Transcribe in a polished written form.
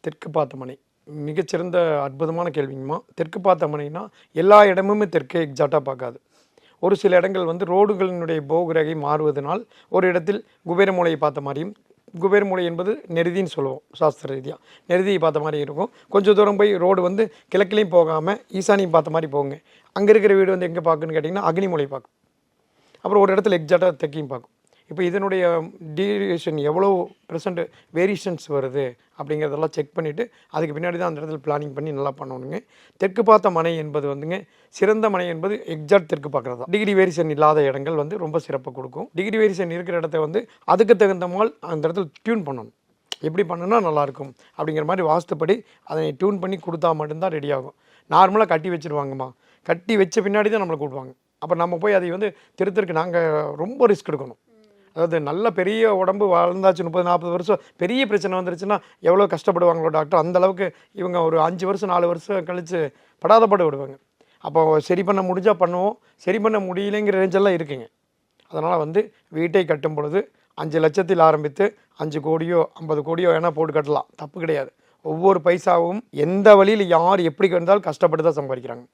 தெற்கு பார்த்த மனை மிகச்சிறந்த அற்புதமான கேள்விங்கம்மா. தெற்கு பார்த்த மனைனா எல்லா இடமுமே தெற்கே எக்ஸாக்டாக பார்க்காது. ஒரு சில இடங்கள் வந்து ரோடுகளினுடைய போகிரகை மாறுவதனால் ஒரு இடத்தில் குபேரமூலையை பார்த்த மாதிரியும், குபேரமூலை என்பது நெருதின்னு சொல்லுவோம் சாஸ்திர ரீதியாக, நெருதியை பார்த்த மாதிரி இருக்கும். கொஞ்சம் தூரம் போய் ரோடு வந்து கிழக்குலையும் போகாமல் ஈசானியும் பார்த்த மாதிரி போங்க. அங்கே இருக்கிற வீடு வந்து எங்கே பார்க்குன்னு கேட்டிங்கன்னா அக்னிமூலை பார்க்கும். அப்புறம் ஒரு இடத்துல எக்ஸாக்டாக தெற்கையும் பார்க்கும். இப்போ இதனுடைய டீவியேஷன் எவ்வளோ % வேரியேஷன்ஸ் வருது அப்படிங்கிறதெல்லாம் செக் பண்ணிவிட்டு அதுக்கு பின்னாடி தான் அந்த இடத்துல பிளானிங் பண்ணி நல்லா பண்ணணுங்க. தெற்கு பார்த்த மனை என்பது வந்துங்க சிறந்த மனை என்பது எக்ஸாக்ட் தெற்கு பார்க்குறது தான். டிகிரி வேரியேஷன் இல்லாத இடங்கள் வந்து ரொம்ப சிறப்பு கொடுக்கும். டிகிரி வேரியேஷன் இருக்கிற இடத்த வந்து அதுக்கு தகுந்த மாதிரி அந்த இடத்துல டியூன் பண்ணணும். எப்படி பண்ணுன்னா நல்லாயிருக்கும் அப்படிங்கிற மாதிரி வாஸ்துப்படி அதை டியூன் பண்ணி கொடுத்தா மட்டும்தான் ரெடி ஆகும். நார்மலாக கட்டி வச்சுருவாங்கம்மா, கட்டி வச்ச பின்னாடி தான் நம்மளை கூப்பிடுவாங்க. அப்போ நம்ம போய் அதை வந்து திருத்தருக்கு நாங்கள் ரொம்ப ரிஸ்க் எடுக்கணும். அதாவது நல்ல பெரிய உடம்பு வளர்ந்தாச்சு 30-40 வருஷம் பெரிய பிரச்சனை வந்துருச்சுன்னா எவ்வளோ கஷ்டப்படுவாங்களோ டாக்டர், அந்த அளவுக்கு இவங்க ஒரு 5 வருஷம் 4 வருஷம் கழித்து படாதப்பட விடுவாங்க. அப்போ சரி பண்ண முடிஞ்சால் பண்ணுவோம், சரி பண்ண முடியலைங்கிற ரேஞ்செல்லாம் இருக்குங்க. அதனால் வந்து வீட்டை கட்டும் பொழுது 5 லட்சத்தில் ஆரம்பித்து 5 கோடியோ 50 கோடியோ வேணால் போட்டு கட்டலாம், தப்பு கிடையாது. ஒவ்வொரு பைசாவும் எந்த வழியில் யார் எப்படி கண்டாலும் கஷ்டப்பட்டு தான் சம்பாதிக்கிறாங்க.